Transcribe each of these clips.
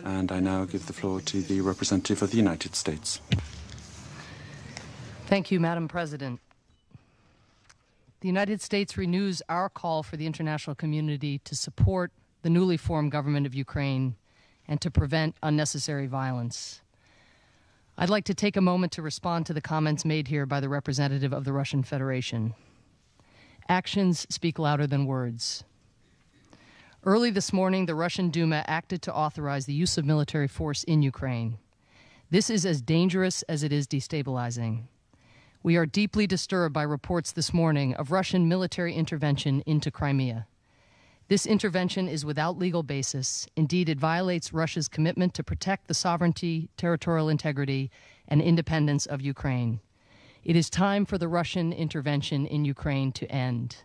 And I now give the floor to the representative of the United States. Thank you, Madam President. The United States renews our call for the international community to support the newly formed government of Ukraine and to prevent unnecessary violence. I'd like to take a moment to respond to the comments made here by the representative of the Russian Federation. Actions speak louder than words. Early this morning, the Russian Duma acted to authorize the use of military force in Ukraine. This is as dangerous as it is destabilizing. We are deeply disturbed by reports this morning of Russian military intervention into Crimea. This intervention is without legal basis. Indeed, it violates Russia's commitment to protect the sovereignty, territorial integrity, and independence of Ukraine. It is time for the Russian intervention in Ukraine to end.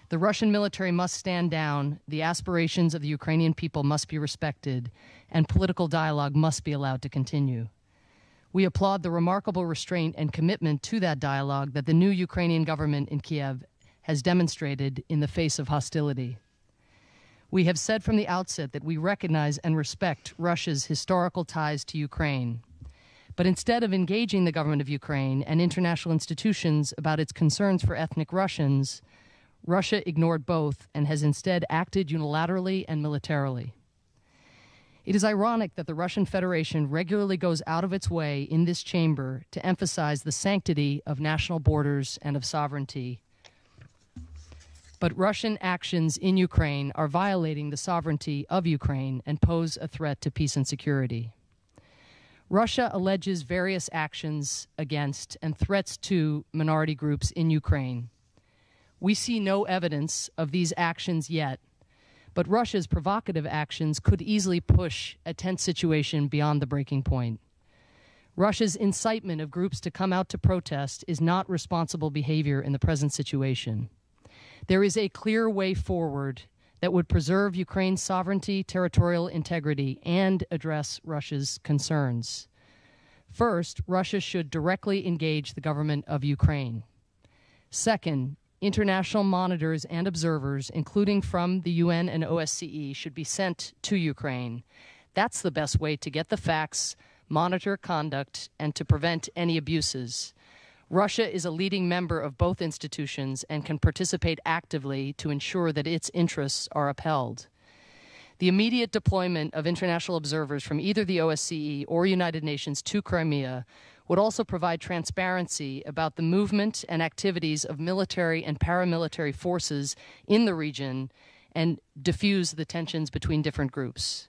The Russian military must stand down, the aspirations of the Ukrainian people must be respected, and political dialogue must be allowed to continue. We applaud the remarkable restraint and commitment to that dialogue that the new Ukrainian government in Kiev has demonstrated in the face of hostility. We have said from the outset that we recognize and respect Russia's historical ties to Ukraine. But instead of engaging the government of Ukraine and international institutions about its concerns for ethnic Russians, Russia ignored both and has instead acted unilaterally and militarily. It is ironic that the Russian Federation regularly goes out of its way in this chamber to emphasize the sanctity of national borders and of sovereignty. But Russian actions in Ukraine are violating the sovereignty of Ukraine and pose a threat to peace and security. Russia alleges various actions against and threats to minority groups in Ukraine. We see no evidence of these actions yet, but Russia's provocative actions could easily push a tense situation beyond the breaking point. Russia's incitement of groups to come out to protest is not responsible behavior in the present situation. There is a clear way forward that would preserve Ukraine's sovereignty, territorial integrity, and address Russia's concerns. First, Russia should directly engage the government of Ukraine. Second, international monitors and observers, including from the UN and OSCE, should be sent to Ukraine. That's the best way to get the facts, monitor conduct, and to prevent any abuses. Russia is a leading member of both institutions and can participate actively to ensure that its interests are upheld. The immediate deployment of international observers from either the OSCE or United Nations to Crimea would also provide transparency about the movement and activities of military and paramilitary forces in the region and diffuse the tensions between different groups.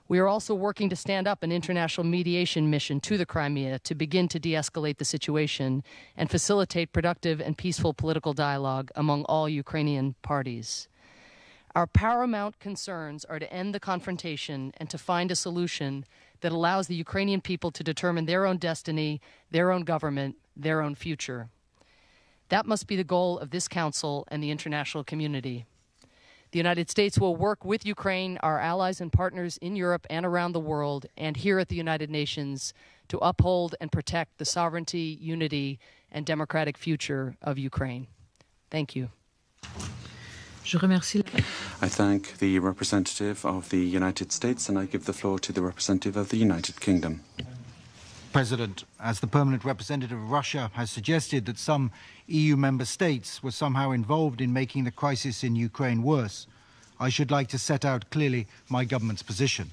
We are also working to stand up an international mediation mission to the Crimea to begin to de-escalate the situation and facilitate productive and peaceful political dialogue among all Ukrainian parties. Our paramount concerns are to end the confrontation and to find a solution that allows the Ukrainian people to determine their own destiny, their own government, their own future. That must be the goal of this Council and the international community. The United States will work with Ukraine, our allies and partners in Europe and around the world, and here at the United Nations to uphold and protect the sovereignty, unity, and democratic future of Ukraine. Thank you. I thank the representative of the United States, and I give the floor to the representative of the United Kingdom. President, as the permanent representative of Russia has suggested that some EU member states were somehow involved in making the crisis in Ukraine worse, I should like to set out clearly my government's position.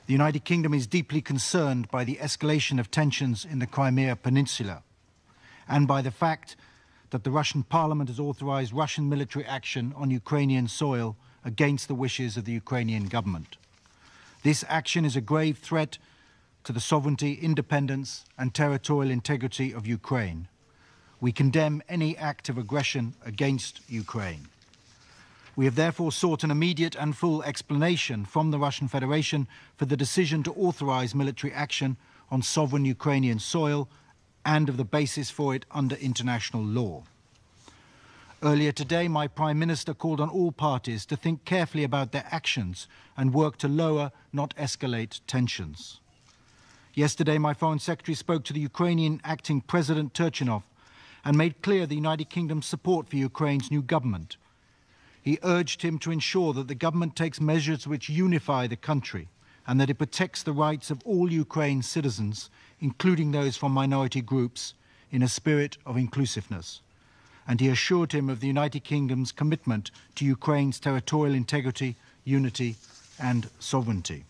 The United Kingdom is deeply concerned by the escalation of tensions in the Crimea Peninsula and by the fact that the Russian Parliament has authorized Russian military action on Ukrainian soil against the wishes of the Ukrainian government. This action is a grave threat to the sovereignty, independence, and territorial integrity of Ukraine. We condemn any act of aggression against Ukraine. We have therefore sought an immediate and full explanation from the Russian Federation for the decision to authorize military action on sovereign Ukrainian soil and of the basis for it under international law. Earlier today, my Prime Minister called on all parties to think carefully about their actions and work to lower, not escalate, tensions. Yesterday, my Foreign Secretary spoke to the Ukrainian acting President Turchinov and made clear the United Kingdom's support for Ukraine's new government. He urged him to ensure that the government takes measures which unify the country and that it protects the rights of all Ukraine's citizens, including those from minority groups, in a spirit of inclusiveness. And he assured him of the United Kingdom's commitment to Ukraine's territorial integrity, unity and sovereignty.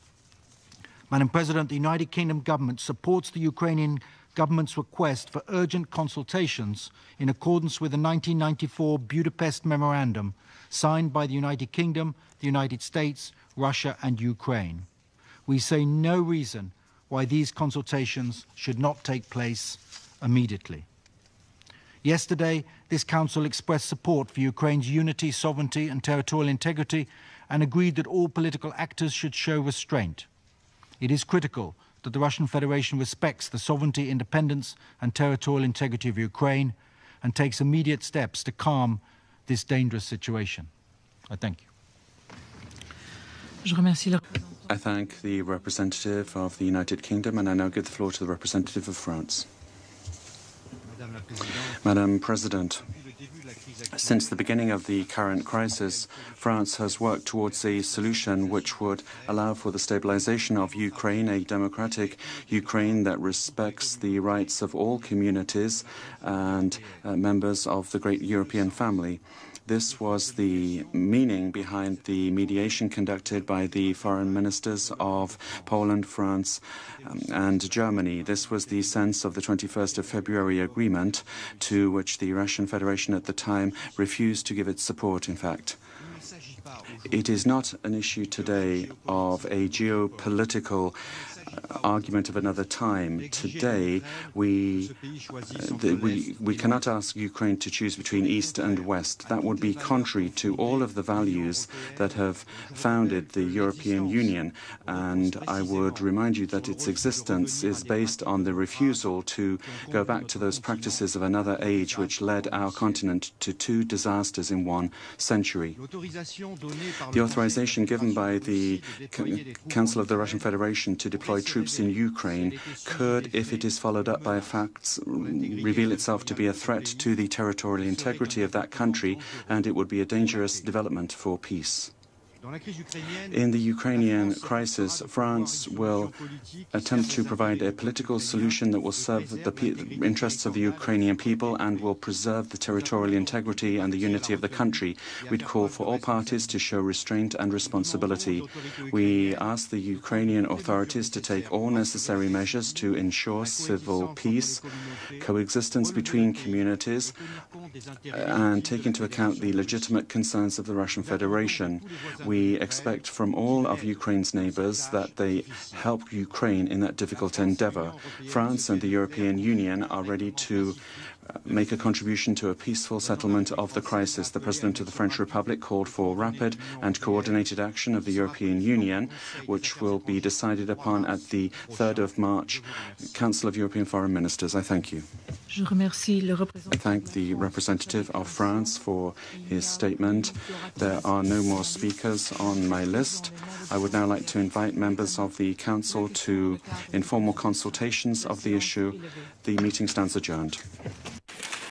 Madam President, the United Kingdom government supports the Ukrainian government's request for urgent consultations in accordance with the 1994 Budapest Memorandum signed by the United Kingdom, the United States, Russia and Ukraine. We see no reason why these consultations should not take place immediately. Yesterday, this Council expressed support for Ukraine's unity, sovereignty and territorial integrity and agreed that all political actors should show restraint. It is critical that the Russian Federation respects the sovereignty, independence and territorial integrity of Ukraine and takes immediate steps to calm this dangerous situation. I thank you. I thank the representative of the United Kingdom, and I now give the floor to the representative of France. Madam President, since the beginning of the current crisis, France has worked towards a solution which would allow for the stabilization of Ukraine, a democratic Ukraine that respects the rights of all communities and members of the great European family. This was the meaning behind the mediation conducted by the foreign ministers of Poland, France, and Germany. This was the sense of the 21st of February agreement, to which the Russian Federation at the time refused to give its support, in fact. It is not an issue today of a geopolitical argument of another time. Today, we cannot ask Ukraine to choose between East and West. That would be contrary to all of the values that have founded the European Union. And I would remind you that its existence is based on the refusal to go back to those practices of another age which led our continent to two disasters in 1 century. The authorization given by the Council of the Russian Federation to deploy troops in Ukraine could, if it is followed up by facts, reveal itself to be a threat to the territorial integrity of that country, and it would be a dangerous development for peace. In the Ukrainian crisis, France will attempt to provide a political solution that will serve the interests of the Ukrainian people and will preserve the territorial integrity and the unity of the country. We'd call for all parties to show restraint and responsibility. We ask the Ukrainian authorities to take all necessary measures to ensure civil peace, coexistence between communities, and take into account the legitimate concerns of the Russian Federation. We expect from all of Ukraine's neighbors that they help Ukraine in that difficult endeavor. France and the European Union are ready to make a contribution to a peaceful settlement of the crisis. The President of the French Republic called for rapid and coordinated action of the European Union, which will be decided upon at the 3rd of March Council of European Foreign Ministers. I thank you. I thank the representative of France for his statement. There are no more speakers on my list. I would now like to invite members of the Council to informal consultations of the issue. The meeting stands adjourned.